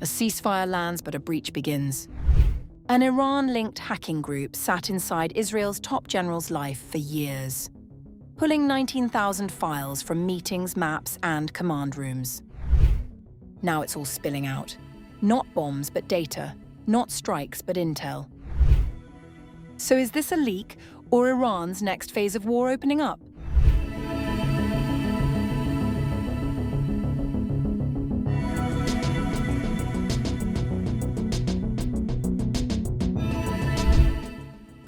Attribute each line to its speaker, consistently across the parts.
Speaker 1: A ceasefire lands, but a breach begins. An Iran-linked hacking group sat inside Israel's top general's life for years, pulling 19,000 files from meetings, maps, and command rooms. Now it's all spilling out. Not bombs, but data. Not strikes, but intel. So is this a leak, or Iran's next phase of war opening up?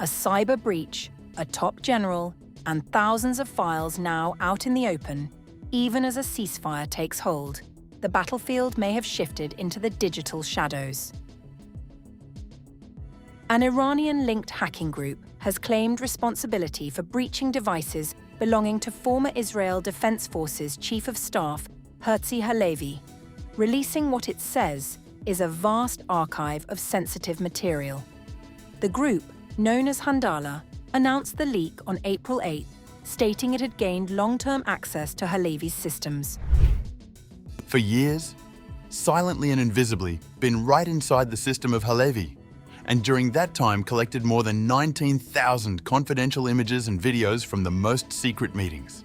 Speaker 1: A cyber breach, a top general, and thousands of files now out in the open, even as a ceasefire takes hold. The battlefield may have shifted into the digital shadows. An Iranian-linked hacking group has claimed responsibility for breaching devices belonging to former Israel Defense Forces Chief of Staff Herzi Halevi, releasing what it says is a vast archive of sensitive material. The group, known as Handala, announced the leak on April 8, stating it had gained long-term access to Halevi's systems.
Speaker 2: For years, silently and invisibly, been right inside the system of Halevi, and during that time collected more than 19,000 confidential images and videos from the most secret meetings.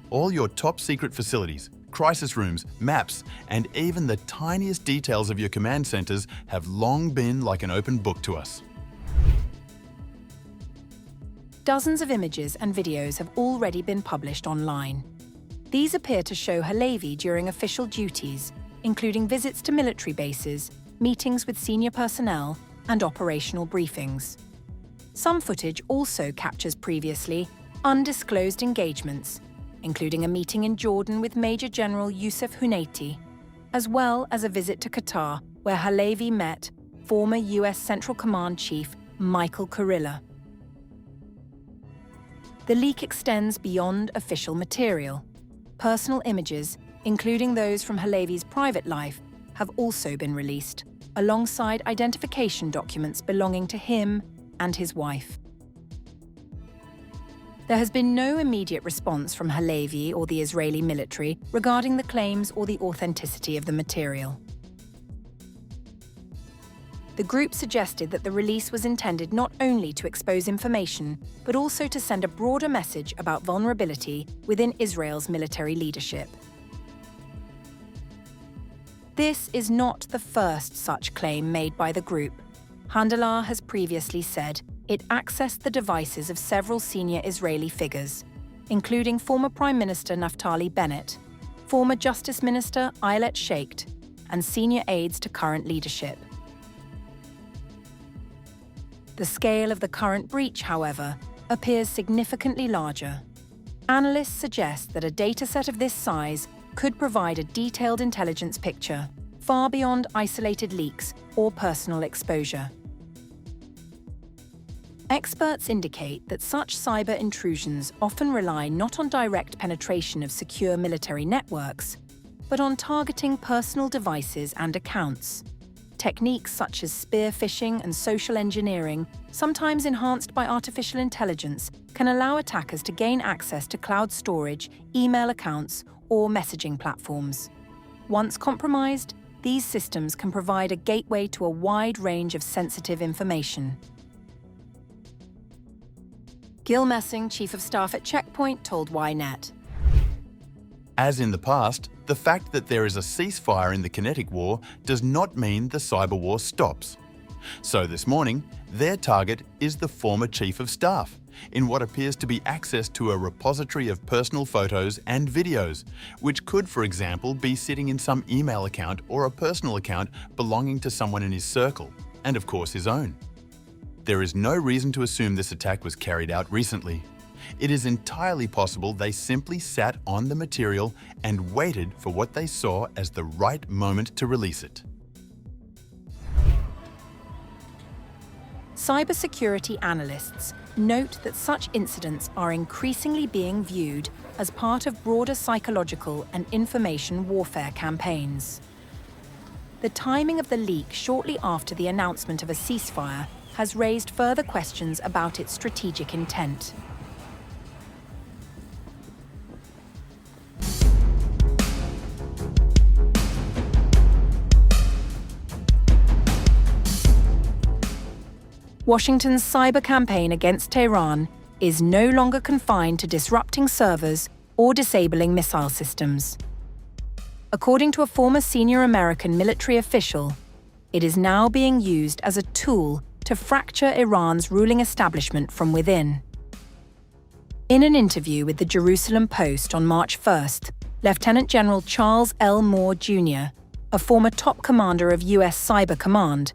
Speaker 2: All your top secret facilities, crisis rooms, maps, and even the tiniest details of your command centers have long been like an open book to us.
Speaker 1: Dozens of images and videos have already been published online. These appear to show Halevi during official duties, including visits to military bases, meetings with senior personnel, and operational briefings. Some footage also captures previously undisclosed engagements, including a meeting in Jordan with Major General Youssef Huneiti, as well as a visit to Qatar, where Halevi met former US Central Command Chief Michael Kurilla. The leak extends beyond official material. Personal images, including those from Halevi's private life, have also been released, alongside identification documents belonging to him and his wife. There has been no immediate response from Halevi or the Israeli military regarding the claims or the authenticity of the material. The group suggested that the release was intended not only to expose information, but also to send a broader message about vulnerability within Israel's military leadership. This is not the first such claim made by the group. Handala has previously said it accessed the devices of several senior Israeli figures, including former Prime Minister Naftali Bennett, former Justice Minister Ayelet Sheikht, and senior aides to current leadership. The scale of the current breach, however, appears significantly larger. Analysts suggest that a dataset of this size could provide a detailed intelligence picture, far beyond isolated leaks or personal exposure. Experts indicate that such cyber intrusions often rely not on direct penetration of secure military networks, but on targeting personal devices and accounts. Techniques such as spear phishing and social engineering, sometimes enhanced by artificial intelligence, can allow attackers to gain access to cloud storage, email accounts, or messaging platforms. Once compromised, these systems can provide a gateway to a wide range of sensitive information. Gil Messing, Chief of Staff at Checkpoint, told Ynet.
Speaker 2: As in the past, the fact that there is a ceasefire in the kinetic war does not mean the cyber war stops. So this morning, their target is the former Chief of Staff, in what appears to be access to a repository of personal photos and videos, which could, for example, be sitting in some email account or a personal account belonging to someone in his circle, and of course his own. There is no reason to assume this attack was carried out recently. It is entirely possible they simply sat on the material and waited for what they saw as the right moment to release it.
Speaker 1: Cybersecurity analysts note that such incidents are increasingly being viewed as part of broader psychological and information warfare campaigns. The timing of the leak shortly after the announcement of a ceasefire has raised further questions about its strategic intent. Washington's cyber campaign against Tehran is no longer confined to disrupting servers or disabling missile systems. According to a former senior American military official, it is now being used as a tool to fracture Iran's ruling establishment from within. In an interview with the Jerusalem Post on March 1st, Lieutenant General Charles L. Moore Jr., a former top commander of U.S. Cyber Command,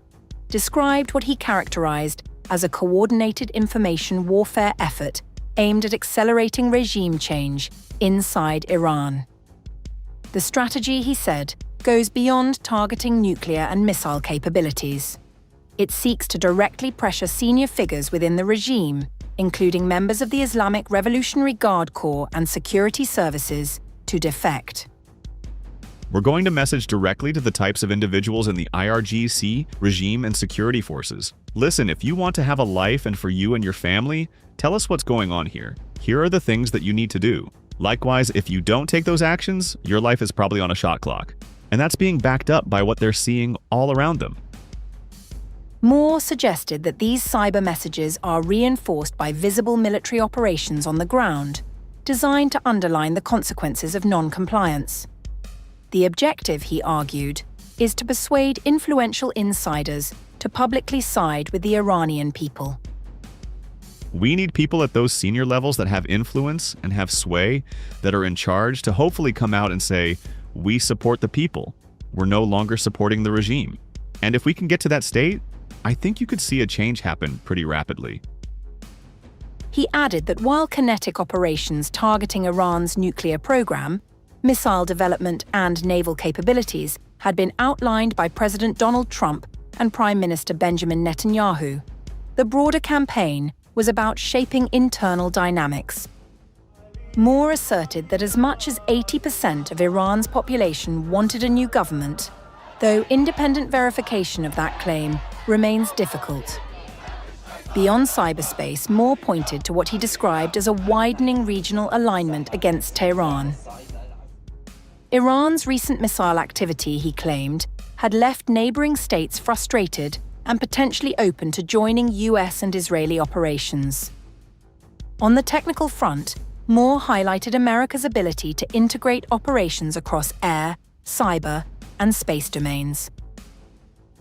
Speaker 1: described what he characterized as a coordinated information warfare effort aimed at accelerating regime change inside Iran. The strategy, he said, goes beyond targeting nuclear and missile capabilities. It seeks to directly pressure senior figures within the regime, including members of the Islamic Revolutionary Guard Corps and security services, to defect.
Speaker 3: We're going to message directly to the types of individuals in the IRGC, regime, and security forces. Listen, if you want to have a life and for you and your family, tell us what's going on here. Here are the things that you need to do. Likewise, if you don't take those actions, your life is probably on a shot clock. And that's being backed up by what they're seeing all around them.
Speaker 1: Moore suggested that these cyber messages are reinforced by visible military operations on the ground, designed to underline the consequences of non-compliance. The objective, he argued, is to persuade influential insiders to publicly side with the Iranian people.
Speaker 3: We need people at those senior levels that have influence and have sway, that are in charge, to hopefully come out and say, we support the people. We're no longer supporting the regime. And if we can get to that state, I think you could see a change happen pretty rapidly.
Speaker 1: He added that while kinetic operations targeting Iran's nuclear program, missile development and naval capabilities had been outlined by President Donald Trump and Prime Minister Benjamin Netanyahu, the broader campaign was about shaping internal dynamics. Moore asserted that as much as 80% of Iran's population wanted a new government, though independent verification of that claim remains difficult. Beyond cyberspace, Moore pointed to what he described as a widening regional alignment against Tehran. Iran's recent missile activity, he claimed, had left neighboring states frustrated and potentially open to joining US and Israeli operations. On the technical front, Moore highlighted America's ability to integrate operations across air, cyber, and space domains.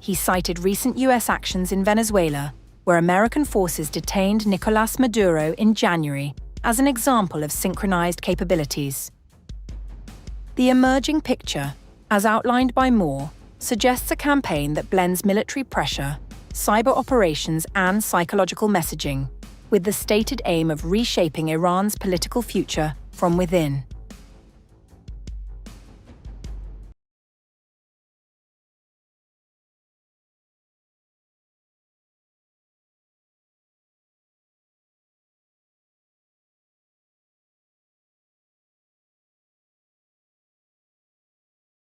Speaker 1: He cited recent US actions in Venezuela, where American forces detained Nicolás Maduro in January, as an example of synchronized capabilities. The emerging picture, as outlined by Moore, suggests a campaign that blends military pressure, cyber operations, and psychological messaging, with the stated aim of reshaping Iran's political future from within.